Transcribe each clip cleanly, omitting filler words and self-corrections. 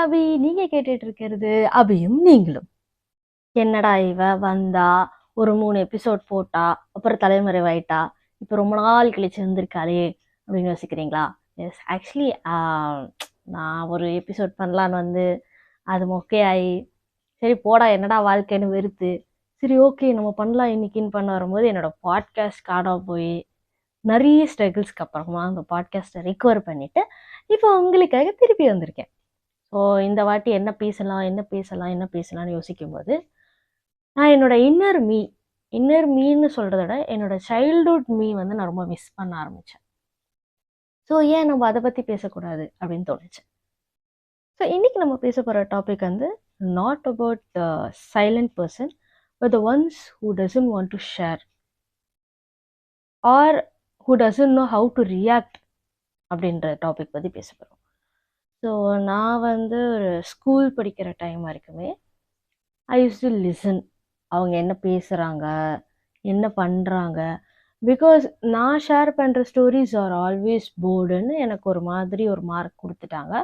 அபி. நீங்க கேட்டுட்டு இருக்கிறது அபியும் நீங்களும். என்னடா இவ வந்தா ஒரு 3 எபிசோட் போட்டா அப்புறம் தலைமறைவாயிட்டா, இப்போ ரொம்ப நாள் கழிச்சு வந்திருக்காளே அப்படின்னு யோசிக்கிறீங்களா? எஸ், ஆக்சுவலி நான் ஒரு எபிசோட் பண்ணலான்னு வந்து அது மொக்கையாயி, சரி போடா என்னடா வாழ்க்கைன்னு வெறுத்து, சரி ஓகே நம்ம பண்ணலாம் இன்னைக்குன்னு பண்ண வரும்போது என்னோட பாட்காஸ்ட் காணாம போய் நிறைய ஸ்ட்ரகிள்ஸ்க்கு அப்புறமா அந்த பாட்காஸ்ட்டை ரிகவர் பண்ணிட்டு இப்போ உங்களுக்காக திருப்பி வந்திருக்கேன். ஸோ இந்த வாட்டி என்ன பேசலாம்னு யோசிக்கும்போது நான் என்னோட இன்னர் மீன்னு சொல்கிறத விட என்னோட சைல்ட்ஹுட் மீ வந்து நான் ரொம்ப மிஸ் பண்ண ஆரம்பித்தேன். ஸோ ஏன் நம்ம அதை பற்றி பேசக்கூடாது அப்படின்னு தோணுச்சு. ஸோ இன்னைக்கு நம்ம பேச போகிற டாபிக் வந்து not about the silent person but the ones who doesn't want to share or who doesn't know how to react அப்படின்ற டாபிக் பற்றி பேச போகிறோம். ஸோ நான் வந்து ஒரு ஸ்கூல் படிக்கிற டைம் வரைக்குமே ஐ யூஸ் டு லிசன். அவங்க என்ன பேசுகிறாங்க, என்ன பண்ணுறாங்க. பிகாஸ் நான் ஷேர் பண்ணுற ஸ்டோரிஸ் ஆர் ஆல்வேஸ் போர்டுன்னு எனக்கு ஒரு மாதிரி ஒரு மார்க் கொடுத்துட்டாங்க.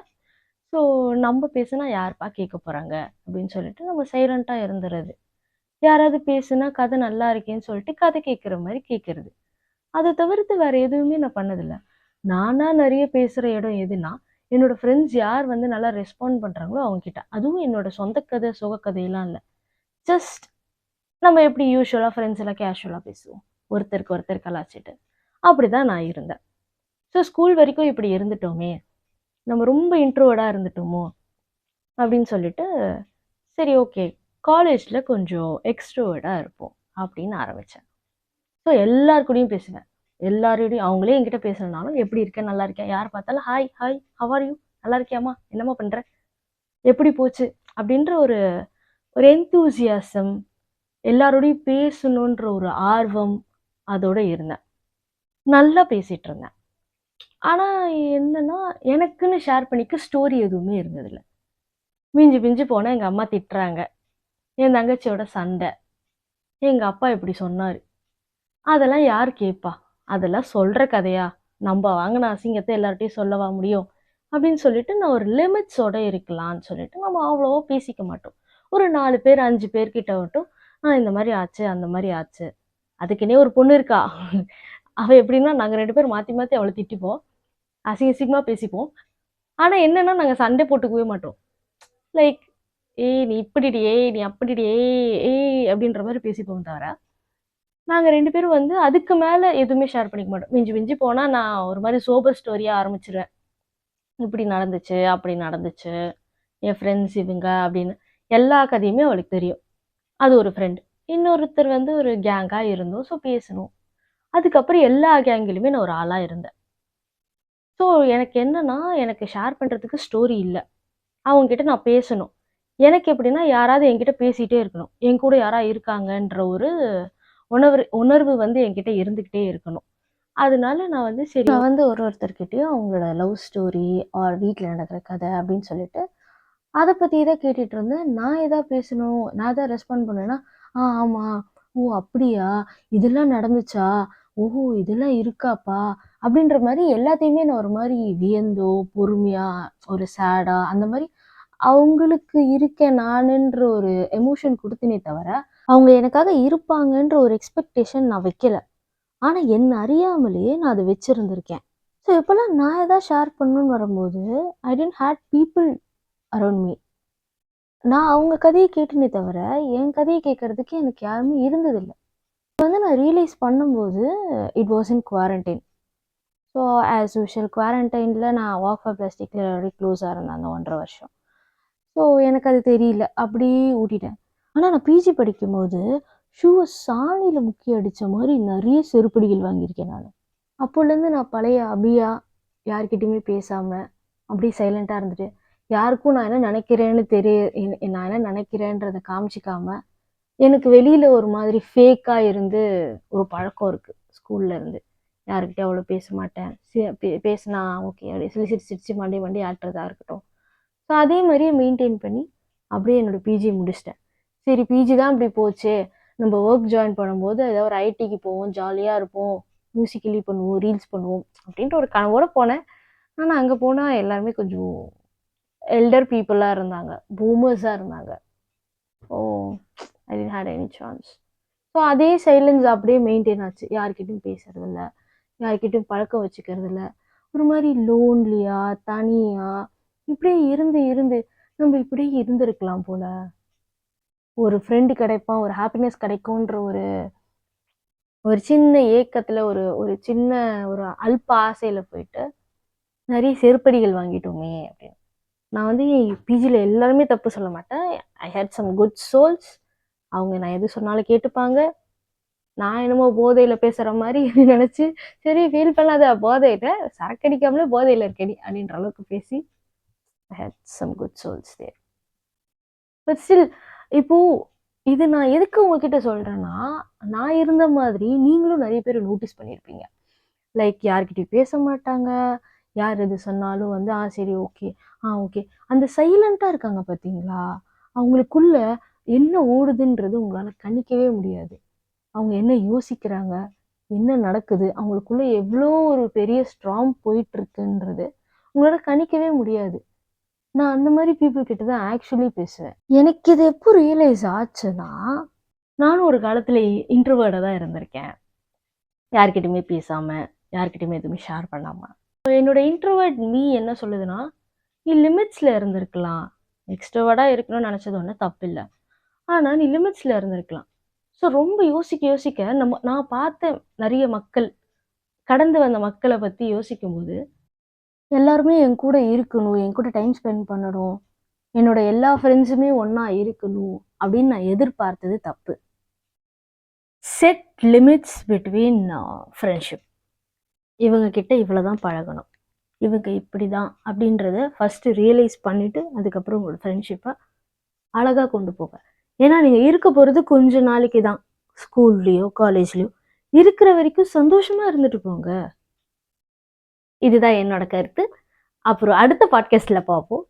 ஸோ நம்ம பேசுனா யாருப்பா கேட்க போகிறாங்க அப்படின்னு சொல்லிட்டு நம்ம சைலண்ட்டாக இருந்துறது. யாராவது பேசுனா கதை நல்லா இருக்கேன்னு சொல்லிட்டு கதை கேட்குற மாதிரி கேட்குறது. அதை தவிர்த்து வேறு எதுவுமே நான் பண்ணதில்லை. நானாக நிறைய பேசுகிற இடம் எதுனா என்னோடய ஃப்ரெண்ட்ஸ் யார் வந்து நல்லா ரெஸ்பாண்ட் பண்ணுறாங்களோ அவங்கக்கிட்ட. அதுவும் என்னோட சொந்த கதை சுகக்கதையெல்லாம் இல்லை. ஜஸ்ட் நம்ம எப்படி யூஸ்வலாக ஃப்ரெண்ட்ஸ் எல்லாம் கேஷுவலாக பேசுவோம், ஒருத்தருக்கு ஒருத்தர் கலாச்சிட்டு. அப்படி தான் நான் இருந்தேன். ஸோ ஸ்கூல் வரைக்கும் இப்படி இருந்துட்டோமே, நம்ம ரொம்ப இன்ட்ரோவர்டாக இருந்துட்டோமோ அப்படின்னு சொல்லிட்டு சரி ஓகே காலேஜில் கொஞ்சம் எக்ஸ்ட்ரோவர்டாக இருப்போம் அப்படின்னு ஆரம்பித்தேன். ஸோ எல்லாருக்கூடையும் பேசுவேன். எல்லாரோடையும் அவங்களே என்கிட்ட பேசலனாலும் எப்படி இருக்கேன், நல்லா இருக்கேன், யார் பார்த்தாலும் hi hi how are you, நல்லா இருக்கியாமா, என்னம்மா பண்ணுற, எப்படி போச்சு அப்படின்ற ஒரு எந்தூசியாசம், எல்லாரோடையும் பேசணுன்ற ஒரு ஆர்வம் அதோட இருந்தேன். நல்லா பேசிகிட்டு இருந்தேன். ஆனால் என்னன்னா எனக்குன்னு ஷேர் பண்ணிக்க ஸ்டோரி எதுவுமே இருந்ததில்லை. மிஞ்சி மிஞ்சி போனால் எங்கள் அம்மா திட்டுறாங்க, என் தங்கச்சியோட சண்டை, எங்கள் அப்பா இப்படி சொன்னார், அதெல்லாம் யார் கேட்பா, அதெல்லாம் சொல்கிற கதையா, நம்ம வாங்கின அசிங்கத்தை எல்லார்ட்டையும் சொல்லவா முடியும் அப்படின்னு சொல்லிட்டு நான் ஒரு லிமிட்ஸோடு இருக்கலான்னு சொல்லிட்டு நம்ம அவ்வளோவா பேசிக்க மாட்டோம். ஒரு 4 பேர் 5 பேர்கிட்ட மட்டும் இந்த மாதிரி ஆச்சு அந்த மாதிரி ஆச்சு. அதுக்குன்னே ஒரு பொண்ணு இருக்கா, அவள் எப்படின்னா நாங்கள் 2 பேர் மாற்றி மாற்றி அவளை திட்டிப்போம், அசிங்கமாக பேசிப்போம். ஆனால் என்னென்னா நாங்கள் சண்டை போட்டுக்கவே மாட்டோம். லைக் ஏய் நீ இப்படிடி, ஏய் நீ அப்படிடி, ஏய் அப்படின்ற மாதிரி பேசிப்போம். தவிர நாங்கள் 2 பேரும் வந்து அதுக்கு மேலே எதுவுமே ஷேர் பண்ணிக்க மாட்டோம். மிஞ்சி மிஞ்சி போனால் நான் ஒரு மாதிரி சோபர் ஸ்டோரியாக ஆரம்பிச்சிருவேன். இப்படி நடந்துச்சு அப்படி நடந்துச்சு, என் ஃப்ரெண்ட்ஸ் இவங்க அப்படின்னு எல்லா கதையுமே அவளுக்கு தெரியும். அது ஒரு ஃப்ரெண்ட். இன்னொருத்தர் வந்து ஒரு கேங்காக இருந்தோம். ஸோ பேசணும். அதுக்கப்புறம் எல்லா கேங்கிலுமே நான் ஒரு ஆளாக இருந்தேன். ஸோ எனக்கு என்னன்னா எனக்கு ஷேர் பண்ணுறதுக்கு ஸ்டோரி இல்லை. அவங்ககிட்ட நான் பேசணும். எனக்கு எப்படின்னா யாராவது என்கிட்ட பேசிகிட்டே இருக்கணும், என் கூட யாராவது இருக்காங்கன்ற ஒரு உணர்வு வந்து என்கிட்ட இருந்துக்கிட்டே இருக்கணும். அதனால நான் வந்து சரி நான் வந்து ஒருத்தர்கிட்டயும் அவங்களோட லவ் ஸ்டோரி ஆர் வீட்டில் நடக்கிற கதை அப்படின்னு சொல்லிட்டு அதை பற்றி தான் கேட்டுட்டு இருந்தேன். நான் எதாவது பேசணும், நான் எதாவது ரெஸ்பாண்ட் பண்ணேன்னா ஆமாம், ஓ அப்படியா, இதெல்லாம் நடந்துச்சா, ஓஹோ இதெல்லாம் இருக்காப்பா அப்படின்ற மாதிரி எல்லாத்தையுமே நான் ஒரு மாதிரி வியந்தோ பொறுமையாக ஒரு சேடாக அந்த மாதிரி அவங்களுக்கு இருக்கேன் நானுன்ற ஒரு எமோஷன் கொடுத்தினே தவிர அவங்க எனக்காக இருப்பாங்கன்ற ஒரு எக்ஸ்பெக்டேஷன் நான் வைக்கல. ஆனால் என்ன அறியாமலேயே நான் அதை வச்சுருந்துருக்கேன். ஸோ இப்போல்லாம் நான் எதாவது ஷேர் பண்ணணுன்னு வரும்போது I didn't had people around me. நான் அவங்க கதையை கேட்டேனே தவிர என் கதையை கேட்குறதுக்கு எனக்கு யாருமே இருந்ததில்லை. இப்போ வந்து நான் ரியலைஸ் பண்ணும்போது it was in quarantine. So as usual குவாரண்டைனில் நான் வாக் ஃபார் பிளாஸ்டிக்கில் ஆல்ரெடி க்ளோஸாக இருந்தேன் அந்த 1.5 வருஷம். ஸோ எனக்கு அது தெரியல, அப்படியே ஊட்டிட்டேன். ஆனால் நான் பிஜி படிக்கும்போது ஷூவை சாணியில் முக்கி அடித்த மாதிரி நிறைய செருப்படிகள் வாங்கியிருக்கேன் நான். அப்போலேருந்து நான் பழைய அபியா யார்கிட்டையுமே பேசாமல் அப்படியே சைலண்ட்டாக இருந்துட்டு யாருக்கும் நான் என்ன நினைக்கிறேன்னு நான் என்ன நினைக்கிறேன்றதை காமிச்சிக்காமல் எனக்கு வெளியில் ஒரு மாதிரி ஃபேக்காக இருந்து ஒரு பழக்கம் இருக்குது ஸ்கூலில் இருந்து. யாருக்கிட்டே அவ்வளோ பேச மாட்டேன், பேசினா ஓகே அப்படியே சிரிச்சு மண்டி ஆட்டுறதா இருக்கட்டும். ஸோ அதே மாதிரியே மெயின்டைன் பண்ணி அப்படியே என்னோடய பிஜி முடிச்சிட்டேன். சரி பிஜி தான் இப்படி போச்சு, நம்ம ஒர்க் ஜாயின் பண்ணும்போது ஏதாவது ஒரு ஐடிக்கு போவோம், ஜாலியாக இருப்போம், மியூசிக்கலி பண்ணுவோம், ரீல்ஸ் பண்ணுவோம் அப்படின்ட்டு ஒரு கனவோடு போனேன். ஆனால் அங்கே போனால் எல்லாருமே கொஞ்சம் எல்டர் பீப்புளாக இருந்தாங்க, பூமர்ஸாக இருந்தாங்க. Oh I didn't had any chance. So அதே சைலன்ஸ் அப்படியே மெயின்டைன் ஆச்சு. யார்கிட்டயும் பேசுறதில்ல, யார்கிட்டயும் பழக்கம் வச்சுக்கிறது இல்ல. ஒரு மாதிரி லோன்லியா, தனியா இப்படியே இருந்து இருந்து நம்ம இப்படியே இருந்திருக்கலாம் போல. ஒரு ஃப்ரெண்டு கிடைப்பான், ஒரு ஹாப்பினஸ் கிடைக்கும்ன்ற ஒரு ஒரு சின்ன ஏக்கத்துல, ஒரு ஒரு சின்ன ஒரு அல்ப ஆசையில போயிட்டு நிறைய செருப்படிகள் வாங்கிட்டோமே அப்படின்னு. நான் வந்து பிஜியில் எல்லாருமே தப்பு சொல்ல மாட்டேன். ஐ ஹேட் சம் குட் சோல்ஸ். அவங்க நான் எது சொன்னாலும் கேட்டுப்பாங்க. நான் என்னமோ போதையில் பேசுகிற மாதிரி நினச்சி, சரி ஃபீல் பண்ணாத, போதையிட்ட சரக்கு அடிக்காமலே போதையில் இருக்கடி அப்படின்ற அளவுக்கு பேசி I had some good souls there. But still இப்போ இது நான் எதுக்கு உங்ககிட்ட சொல்கிறேன்னா, நான் இருந்த மாதிரி நீங்களும் நிறைய பேர் நோட்டீஸ் பண்ணியிருப்பீங்க. லைக் யார்கிட்டயும் பேச மாட்டாங்க, யார் எது சொன்னாலும் வந்து சரி ஓகே, ஓகே. அந்த சைலண்ட்டாக இருக்காங்க பார்த்தீங்களா, அவங்களுக்குள்ள என்ன ஓடுதுன்றது உங்களால் கணிக்கவே முடியாது. அவங்க என்ன யோசிக்கிறாங்க, என்ன நடக்குது, அவங்களுக்குள்ள எவ்வளோ ஒரு பெரிய ஸ்ட்ராங் போயிட்டுருக்குன்றது உங்களால் கணிக்கவே முடியாது. நான் அந்த மாதிரி பீப்புள் கிட்ட தான் ஆக்சுவலி பேசுவேன். எனக்கு இது எப்போ ரியலைஸ் ஆச்சுன்னா, நானும் ஒரு காலத்தில் இன்ட்ரோவர்டாக தான் இருந்திருக்கேன். யார்கிட்டயுமே பேசாமல், யார்கிட்டயுமே எதுவுமே ஷேர் பண்ணாமல். என்னோட இன்ட்ரோவர்ட் மீ என்ன சொல்லுதுன்னா, நீ லிமிட்ஸில் இருந்திருக்கலாம். எக்ஸ்ட்ரோவர்டாக இருக்கணும்னு நினச்சது ஒன்றும் தப்பு இல்லை, ஆனால் நீ லிமிட்ஸில் இருந்திருக்கலாம். ஸோ ரொம்ப யோசிக்க யோசிக்க நான் பார்த்த நிறைய மக்கள், கடந்து வந்த மக்களை பற்றி யோசிக்கும்போது, எல்லாருமே என் கூட இருக்கணும், என் கூட டைம் ஸ்பெண்ட் பண்ணணும், என்னோட எல்லா ஃப்ரெண்ட்ஸுமே ஒன்றா இருக்கணும் அப்படின்னு நான் எதிர்பார்த்தது தப்பு. Set limits between friendship. இவங்க கிட்ட இவ்வளோதான் பழகணும், இவங்க இப்படி தான் அப்படின்றத ஃபஸ்ட்டு ரியலைஸ் பண்ணிவிட்டு அதுக்கப்புறம் உங்களோட ஃப்ரெண்ட்ஷிப்பை அழகாக கொண்டு போங்க. ஏன்னா நீங்கள் இருக்க போகிறது கொஞ்சம் நாளைக்கு தான். ஸ்கூல்லையோ காலேஜ்லேயோ இருக்கிற வரைக்கும் சந்தோஷமாக இருந்துட்டு போங்க. இதுதான் என்னோட கருத்து. அப்புறம் அடுத்த பாட்காஸ்ட்டில் பார்ப்போம்.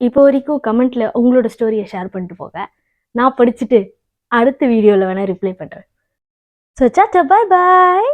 இப்போ வரைக்கும் கமெண்ட்டில் உங்களோட ஸ்டோரியை ஷேர் பண்ணிட்டு போங்க. நான் படிச்சுட்டு அடுத்த வீடியோவில் வேணால் ரிப்ளை பண்ணுறேன். ஸோ டாட்டா, பாய் பாய்.